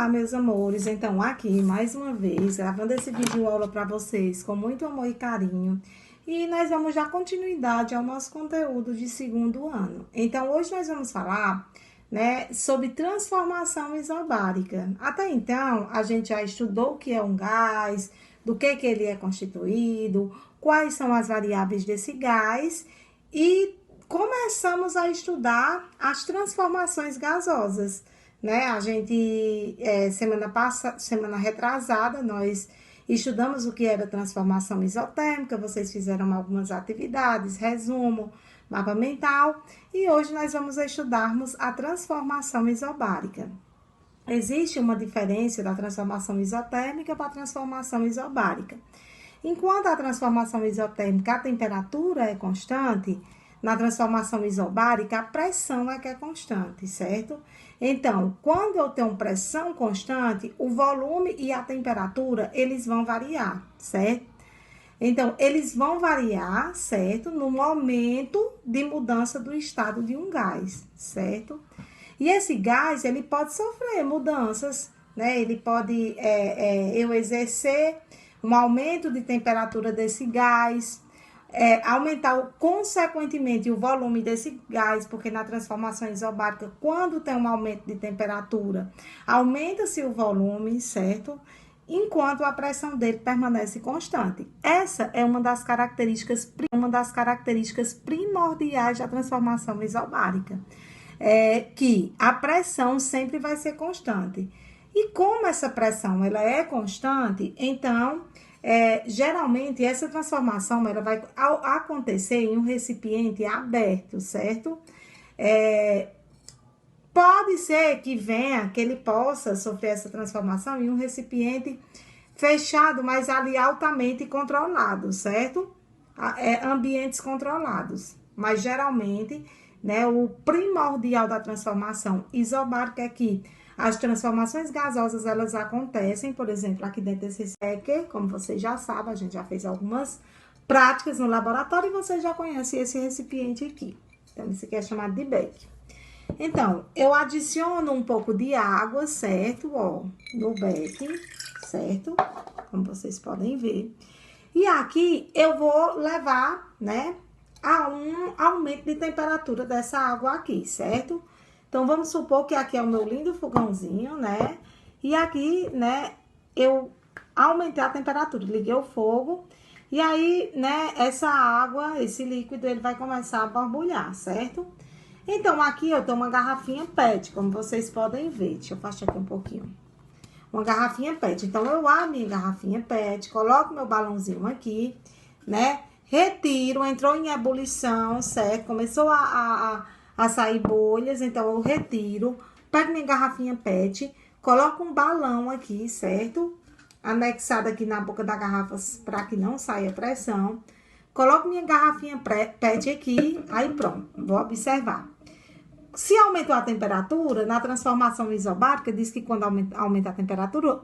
Olá, meus amores. Então, aqui, mais uma vez, gravando esse vídeo aula para vocês com muito amor e carinho. E nós vamos dar continuidade ao nosso conteúdo de segundo ano. Então, hoje nós vamos falar, né, sobre transformação isobárica. Até então, a gente já estudou o que é um gás, do que ele é constituído, quais são as variáveis desse gás e começamos a estudar as transformações gasosas. Né? A gente, semana retrasada, nós estudamos o que era transformação isotérmica, vocês fizeram algumas atividades, resumo, mapa mental, e hoje nós vamos estudarmos a transformação isobárica. Existe uma diferença da transformação isotérmica para a transformação isobárica. Enquanto a transformação isotérmica, a temperatura é constante, na transformação isobárica, a pressão é que é constante, certo? Então, quando eu tenho pressão constante, o volume e a temperatura, eles vão variar, certo? Então, eles vão variar, certo? No momento de mudança do estado de um gás, certo? E esse gás, ele pode sofrer mudanças, né? Ele pode, eu exercer um aumento de temperatura desse gás, aumentar consequentemente o volume desse gás, porque na transformação isobárica, quando tem um aumento de temperatura, aumenta-se o volume, certo? Enquanto a pressão dele permanece constante. Essa é uma das características primordiais da transformação isobárica, que a pressão sempre vai ser constante. E como essa pressão ela é constante, então geralmente essa transformação ela vai acontecer em um recipiente aberto, certo? Pode ser que ele possa sofrer essa transformação em um recipiente fechado, mas ali altamente controlado, certo? Ambientes controlados. Mas geralmente, né, o primordial da transformação isobárica é que as transformações gasosas, elas acontecem, por exemplo, aqui dentro desse becker, como vocês já sabem, a gente já fez algumas práticas no laboratório e vocês já conhecem esse recipiente aqui. Então, esse aqui é chamado de becker. Então, eu adiciono um pouco de água, certo? Ó, no becker, certo? Como vocês podem ver. E aqui eu vou levar, né, a um aumento de temperatura dessa água aqui, certo? Então, vamos supor que aqui é o meu lindo fogãozinho, né? E aqui, né, eu aumentei a temperatura, liguei o fogo. E aí, né, essa água, esse líquido, ele vai começar a borbulhar, certo? Então, aqui eu tenho uma garrafinha PET, como vocês podem ver. Deixa eu afastar aqui um pouquinho. Uma garrafinha PET. Então, eu abro minha garrafinha PET, coloco meu balãozinho aqui, né? Retiro, entrou em ebulição, certo? Começou a sair bolhas, então eu retiro, pego minha garrafinha PET, coloco um balão aqui, certo? Anexado aqui na boca da garrafa para que não saia pressão. Coloco minha garrafinha PET aqui, aí pronto, vou observar. Se aumentou a temperatura, na transformação isobárica, diz que quando aumenta a temperatura,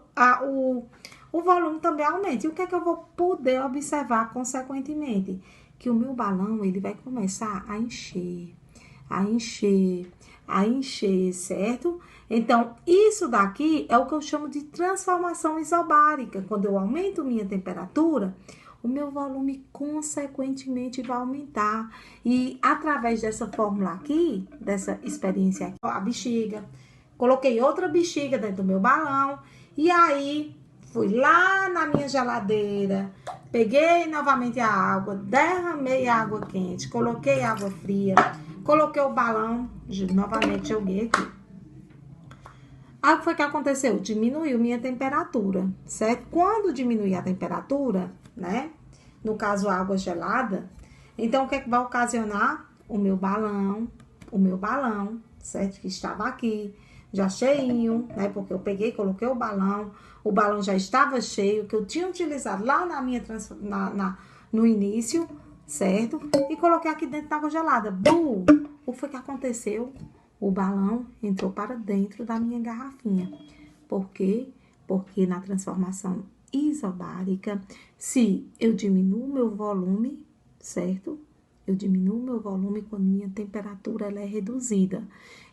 o volume também aumenta. E o que é que eu vou poder observar consequentemente? Que o meu balão, ele vai começar a encher, certo? Então, isso daqui é o que eu chamo de transformação isobárica. Quando eu aumento minha temperatura, o meu volume, consequentemente, vai aumentar. E, através dessa fórmula aqui, dessa experiência aqui, a bexiga, coloquei outra bexiga dentro do meu balão, e aí, fui lá na minha geladeira, peguei novamente a água, derramei água quente, coloquei água fria, coloquei o balão, novamente joguei aqui. Aí, o que foi que aconteceu? Diminuiu minha temperatura, certo? Quando diminuir a temperatura, né? No caso, água gelada. Então, o que é que vai ocasionar? O meu balão, certo? Que estava aqui, já cheinho, né? Porque eu peguei, coloquei o balão já estava cheio, que eu tinha utilizado lá na minha no início, certo? E coloquei aqui dentro da água gelada. Bum! O que foi que aconteceu? O balão entrou para dentro da minha garrafinha. Por quê? Porque na transformação isobárica, se eu diminuo meu volume, certo? Eu diminuo meu volume quando minha temperatura ela é reduzida.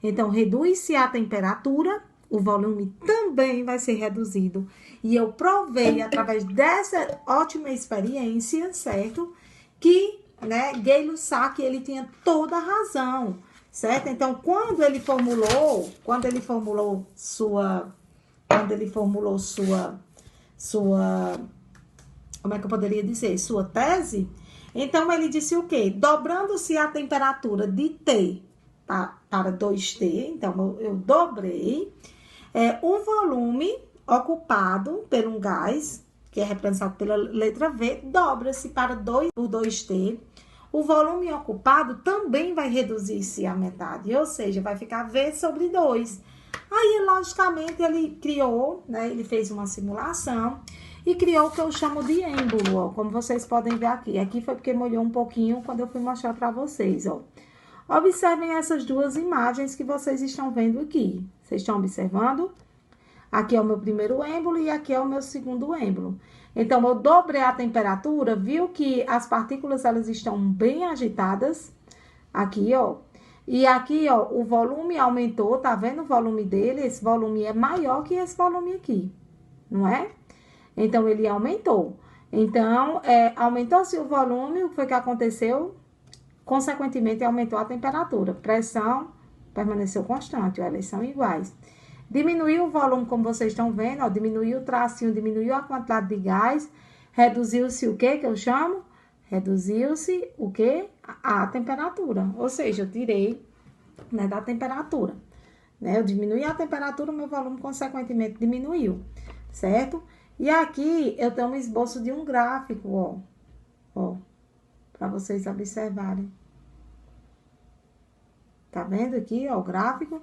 Então, reduz-se a temperatura, o volume também vai ser reduzido. E eu provei, através dessa ótima experiência, certo? Que, né, Gay-Lussac, ele tinha toda a razão, certo? Então, quando ele formulou sua, como é que eu poderia dizer? Sua tese. Então, ele disse o quê? Dobrando-se a temperatura de T para 2T, então eu dobrei, o volume ocupado por um gás, que é representado pela letra V, dobra-se para 2 por 2T. O volume ocupado também vai reduzir-se à metade, ou seja, vai ficar V sobre 2. Aí, logicamente, ele criou, né, ele fez uma simulação e criou o que eu chamo de êmbolo, ó, como vocês podem ver aqui. Aqui foi porque molhou um pouquinho quando eu fui mostrar para vocês, ó. Observem essas duas imagens que vocês estão vendo aqui. Vocês estão observando? Aqui é o meu primeiro êmbolo e aqui é o meu segundo êmbolo. Então, eu dobrei a temperatura, viu que as partículas, elas estão bem agitadas. Aqui, ó. E aqui, ó, o volume aumentou, tá vendo o volume dele? Esse volume é maior que esse volume aqui, não é? Então, ele aumentou. Então, aumentou-se o volume, o que foi que aconteceu? Consequentemente, aumentou a temperatura. Pressão permaneceu constante, ó, elas são iguais. Diminuiu o volume, como vocês estão vendo, ó, diminuiu o tracinho, diminuiu a quantidade de gás, reduziu-se o que eu chamo? Reduziu-se o quê? A temperatura. Ou seja, eu tirei, né, da temperatura. Né? Eu diminuí a temperatura, o meu volume, consequentemente, diminuiu, certo? E aqui, eu tenho um esboço de um gráfico, ó, para vocês observarem. Tá vendo aqui, ó, o gráfico?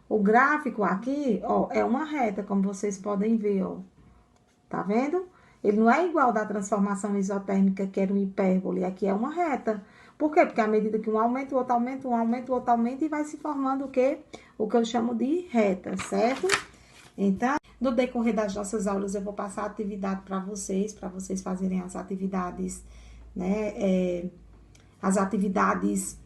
O gráfico aqui, ó, é uma reta, como vocês podem ver, ó. Tá vendo? Ele não é igual da transformação isotérmica, que era um hipérbole. Aqui é uma reta. Por quê? Porque à medida que um aumenta, o outro aumenta, um aumenta, o outro aumenta, e vai se formando o quê? O que eu chamo de reta, certo? Então, no decorrer das nossas aulas, eu vou passar a atividade para vocês fazerem as atividades, né? As atividades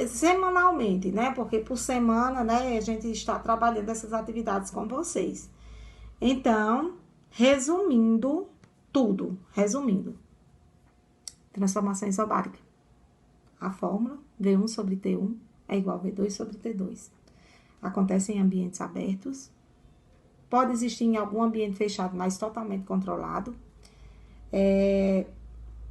semanalmente, né? Porque por semana, né, a gente está trabalhando essas atividades com vocês. Então, resumindo tudo, transformação isobárica. A fórmula V1 sobre T1 é igual a V2 sobre T2. Acontece em ambientes abertos. Pode existir em algum ambiente fechado, mas totalmente controlado.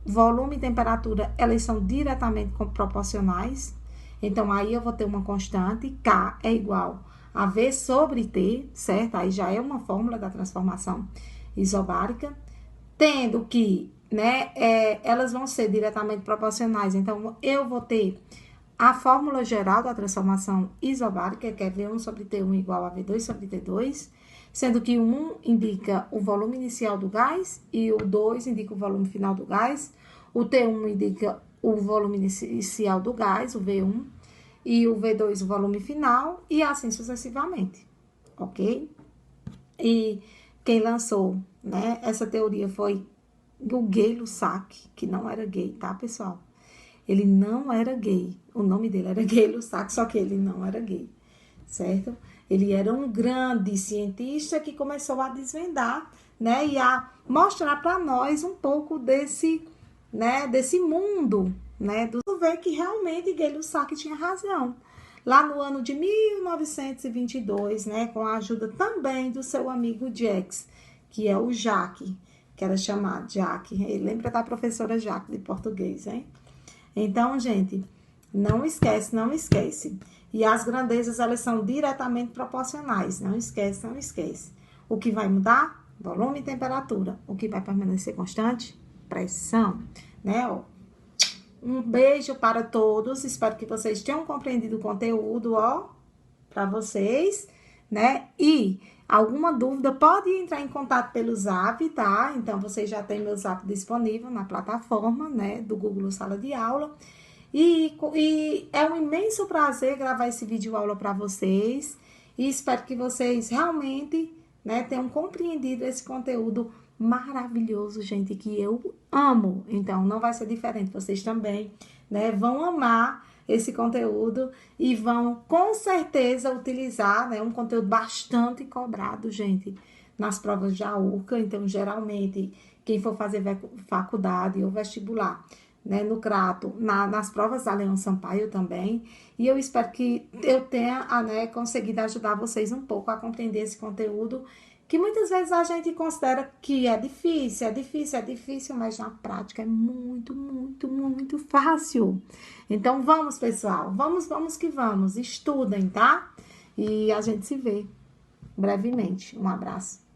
Volume e temperatura, elas são diretamente proporcionais. Então, aí eu vou ter uma constante, K é igual a V sobre T, certo? Aí já é uma fórmula da transformação isobárica. Tendo que, né, elas vão ser diretamente proporcionais. Então, eu vou ter a fórmula geral da transformação isobárica, que é V1 sobre T1 igual a V2 sobre T2. Sendo que o 1 indica o volume inicial do gás e o 2 indica o volume final do gás. O T1 indica o volume inicial do gás, o V1, e o V2 o volume final, e assim sucessivamente, ok? E quem lançou, né, essa teoria foi o Gay-Lussac, que não era gay, tá, pessoal? Ele não era gay, o nome dele era Gay-Lussac, só que ele não era gay, certo? Ele era um grande cientista que começou a desvendar, né, e a mostrar para nós um pouco desse, né, desse mundo, né, do ver que realmente Gay-Lussac tinha razão. Lá no ano de 1922, né, com a ajuda também do seu amigo Jacques, que é o Jacques, que era chamado Jacques. Ele lembra da professora Jacques de português, hein? Então, gente, não esquece, não esquece. E as grandezas, elas são diretamente proporcionais. Não esquece, não esquece. O que vai mudar? Volume e temperatura. O que vai permanecer constante? Pressão, né? Ó. Um beijo para todos. Espero que vocês tenham compreendido o conteúdo, ó, para vocês, né? E alguma dúvida, pode entrar em contato pelo Zap, tá? Então, vocês já têm meu Zap disponível na plataforma, né, do Google Sala de Aula. E é um imenso prazer gravar esse vídeo aula para vocês. E espero que vocês realmente, né, tenham compreendido esse conteúdo maravilhoso, gente, que eu amo. Então, não vai ser diferente. Vocês também, né, vão amar esse conteúdo e vão com certeza utilizar, né, um conteúdo bastante cobrado, gente, nas provas de AUCA. Então, geralmente, quem for fazer faculdade ou vestibular, né, no Crato, nas provas da Leão Sampaio também. E eu espero que eu tenha, né, conseguido ajudar vocês um pouco a compreender esse conteúdo, que muitas vezes a gente considera que é difícil, mas na prática é muito, muito, muito fácil. Então, vamos, pessoal, vamos que vamos, estudem, tá? E a gente se vê brevemente. Um abraço.